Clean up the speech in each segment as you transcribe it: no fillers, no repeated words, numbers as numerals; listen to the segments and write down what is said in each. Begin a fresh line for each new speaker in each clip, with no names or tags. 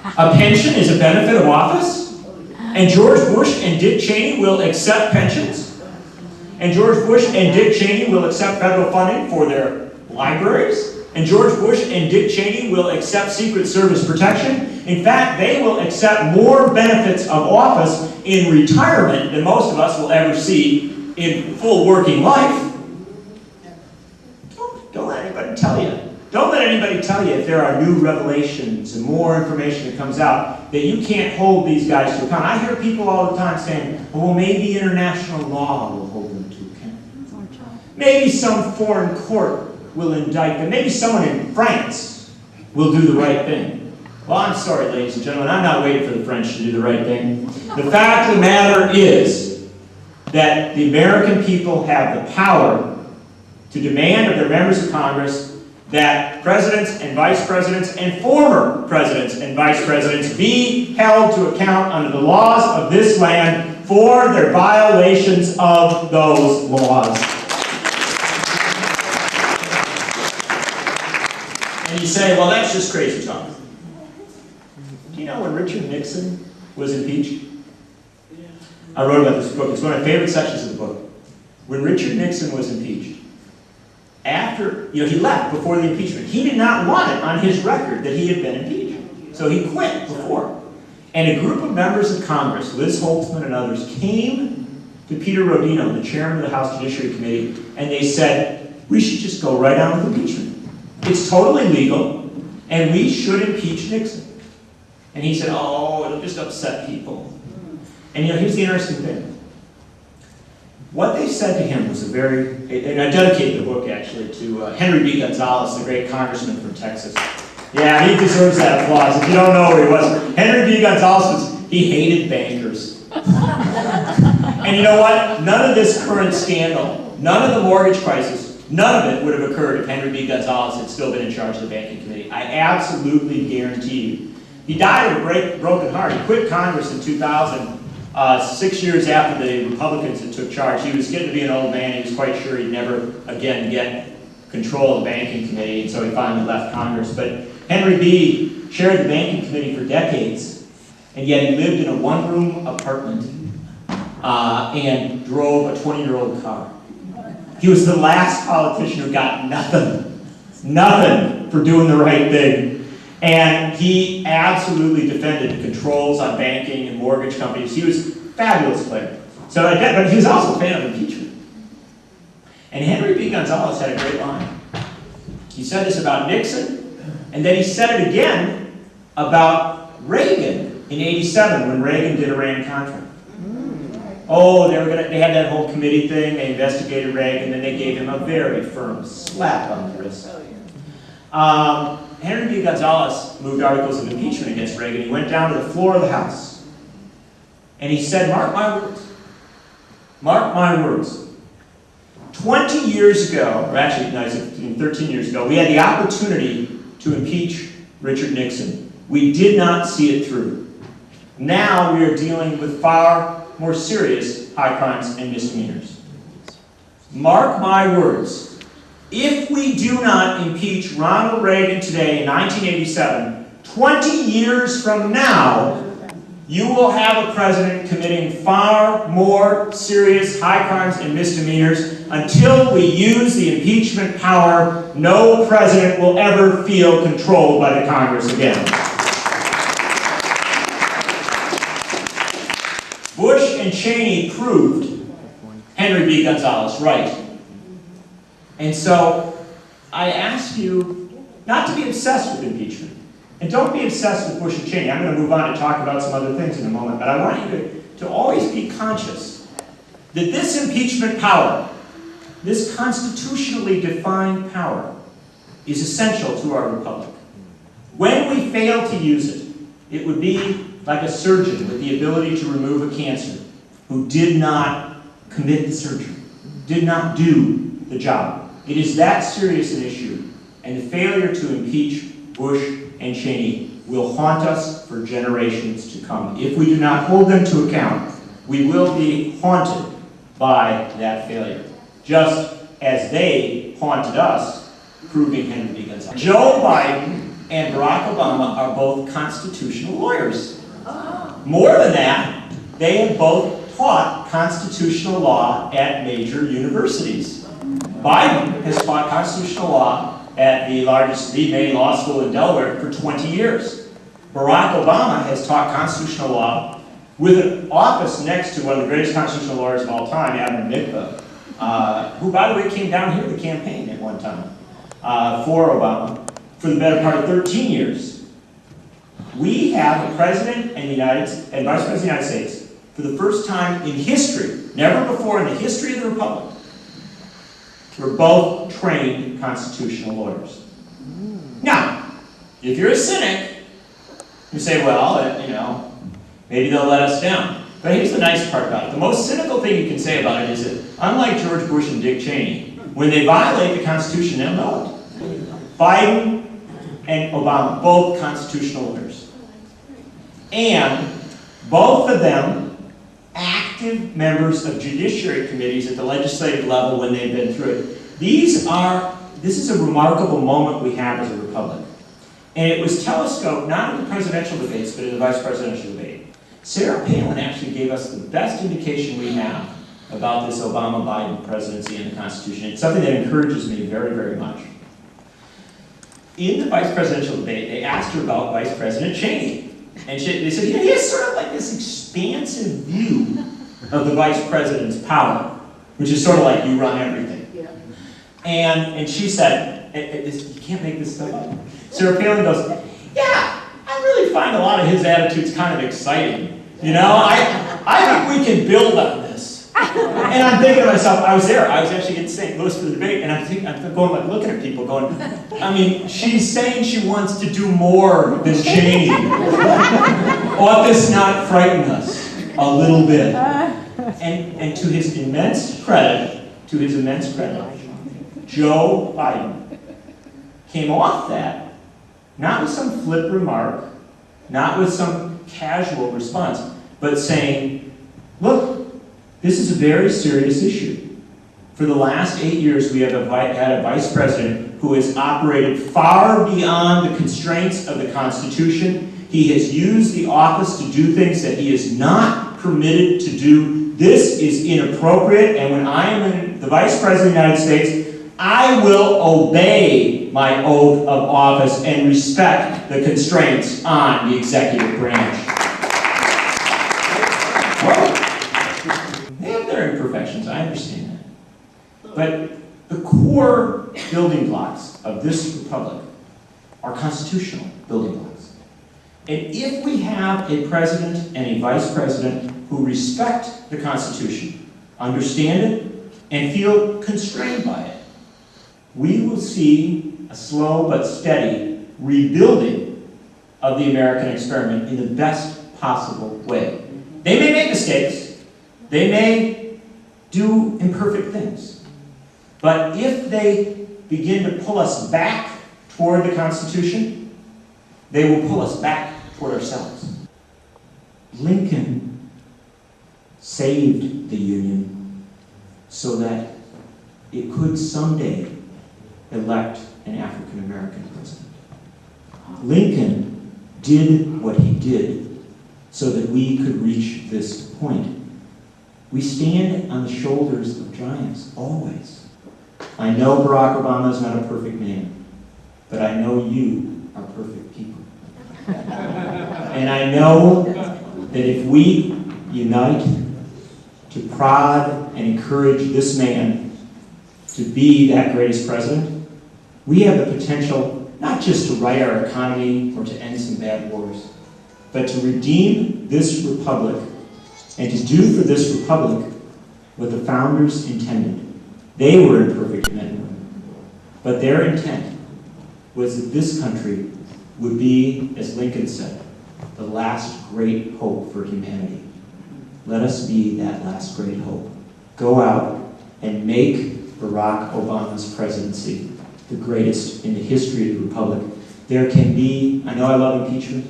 A pension is a benefit of office? And George Bush and Dick Cheney will accept pensions? And George Bush and Dick Cheney will accept federal funding for their libraries? And George Bush and Dick Cheney will accept Secret Service protection? In fact, they will accept more benefits of office in retirement than most of us will ever see in full working life. Don't let anybody tell you. Don't let anybody tell you if there are new revelations and more information that comes out that you can't hold these guys to account. I hear people all the time saying, well, maybe international law will hold them to account. Maybe some foreign court will indict them. Maybe someone in France will do the right thing. Well, I'm sorry, ladies and gentlemen, I'm not waiting for the French to do the right thing. The fact of the matter is that the American people have the power to demand of their members of Congress that presidents and vice presidents and former presidents and vice presidents be held to account under the laws of this land for their violations of those laws. And you say, well, that's just crazy talk. Do you know when Richard Nixon was impeached? I wrote about this book. It's one of my favorite sections of the book. When Richard Nixon was impeached, after, he left before the impeachment. He did not want it on his record that he had been impeached. So he quit before. And a group of members of Congress, Liz Holtzman and others, came to Peter Rodino, the chairman of the House Judiciary Committee, and they said, we should just go right on with impeachment. It's totally legal, and we should impeach Nixon. And he said, oh, it'll just upset people. And here's the interesting thing. What they said to him was and I dedicated the book actually to Henry B. Gonzalez, the great congressman from Texas. Yeah, he deserves that applause. If you don't know who he was, Henry B. Gonzalez he hated bankers. And you know what? None of this current scandal, none of the mortgage crisis, none of it would have occurred if Henry B. Gonzalez had still been in charge of the banking committee. I absolutely guarantee you. He died of a broken heart. He quit Congress in 2000. 6 years after the Republicans had took charge. He was getting to be an old man. He was quite sure he'd never again get control of the banking committee, and so he finally left Congress. But Henry B. chaired the banking committee for decades, and yet he lived in a one-room apartment and drove a 20-year-old car. He was the last politician who got nothing for doing the right thing. And he absolutely defended the controls on banking and mortgage companies. He was a fabulous player. But he was also a fan of impeachment. And Henry B. Gonzalez had a great line. He said this about Nixon, and then he said it again about Reagan in '87 when Reagan did Iran-Contra. Oh, they had that whole committee thing. They investigated Reagan, and they gave him a very firm slap on the wrist. Henry B. Gonzalez moved articles of impeachment against Reagan. He went down to the floor of the House. And he said, mark my words. 20 years ago, or actually, no, 13 years ago, we had the opportunity to impeach Richard Nixon. We did not see it through. Now we are dealing with far more serious high crimes and misdemeanors. Mark my words. If we do not impeach Ronald Reagan today in 1987, 20 years from now, you will have a president committing far more serious high crimes and misdemeanors. Until we use the impeachment power, no president will ever feel controlled by the Congress again. Bush and Cheney proved Henry B. Gonzalez right. And so, I ask you not to be obsessed with impeachment. And don't be obsessed with Bush and Cheney. I'm going to move on and talk about some other things in a moment. But I want you to always be conscious that this impeachment power, this constitutionally defined power, is essential to our republic. When we fail to use it, it would be like a surgeon with the ability to remove a cancer who did not commit the surgery, did not do the job. It is that serious an issue, and the failure to impeach Bush and Cheney will haunt us for generations to come. If we do not hold them to account, we will be haunted by that failure, just as they haunted us, proving Henry B. Gonzalez. Joe Biden and Barack Obama are both constitutional lawyers. More than that, they have both taught constitutional law at major universities. Biden has taught constitutional law at the main law school in Delaware for 20 years. Barack Obama has taught constitutional law with an office next to one of the greatest constitutional lawyers of all time, Admiral Nichols, who, by the way, came down here to campaign at one time for Obama for the better part of 13 years. We have a president and vice president of the United States for the first time in history, never before in the history of the Republic, we're both trained constitutional lawyers. Now, if you're a cynic, you say, well, you know, maybe they'll let us down. But here's the nice part about it. The most cynical thing you can say about it is that, unlike George Bush and Dick Cheney, when they violate the Constitution, they'll know it. Biden and Obama, both constitutional lawyers. And both of them active members of judiciary committees at the legislative level when they've been through it. This is a remarkable moment we have as a republic. And it was telescoped not in the presidential debates, but in the vice presidential debate. Sarah Palin actually gave us the best indication we have about this Obama-Biden presidency and the Constitution. It's something that encourages me very, very much. In the vice presidential debate, they asked her about Vice President Cheney. And they said, he has sort of like this expansive view of the vice president's power, which is sort of like you run everything. Yeah. And she said, you can't make this stuff up. Sarah Palin goes, yeah, I really find a lot of his attitudes kind of exciting. You know, I think we can build on this. And I'm thinking to myself, I was there. I was actually in St. Louis for the debate, and I'm going like looking at people going, I mean, she's saying she wants to do more than Cheney. Ought this not frighten us a little bit? And to his immense credit, Joe Biden came off that, not with some flip remark, not with some casual response, but saying, look, this is a very serious issue. For the last 8 years, we have had a vice president who has operated far beyond the constraints of the Constitution. He has used the office to do things that he is not permitted to do. This is inappropriate, and when I am the vice president of the United States, I will obey my oath of office and respect the constraints on the executive branch. They have their imperfections, I understand that. But the core building blocks of this republic are constitutional building blocks. And if we have a president and a vice president who respect the Constitution, understand it, and feel constrained by it, we will see a slow but steady rebuilding of the American experiment in the best possible way. They may make mistakes. They may do imperfect things. But if they begin to pull us back toward the Constitution, they will pull us back toward ourselves. Lincoln saved the Union so that it could someday elect an African American president. Lincoln did what he did so that we could reach this point. We stand on the shoulders of giants, always. I know Barack Obama is not a perfect man, but I know you are perfect people. And I know that if we unite to prod and encourage this man to be that greatest president, we have the potential not just to right our economy or to end some bad wars, but to redeem this republic and to do for this republic what the founders intended. They were imperfect men and women, but their intent was that this country would be, as Lincoln said, the last great hope for humanity. Let us be that last great hope. Go out and make Barack Obama's presidency the greatest in the history of the republic. There can be, I know I love impeachment,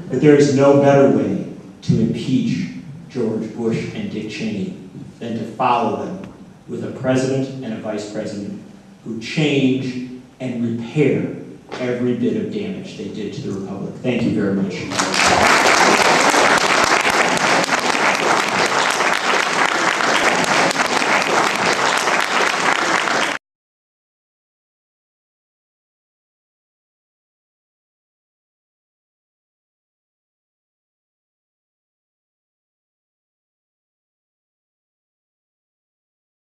but there is no better way to impeach George Bush and Dick Cheney than to follow them with a president and a vice president who change and repair every bit of damage they did to the Republic. Thank you very much.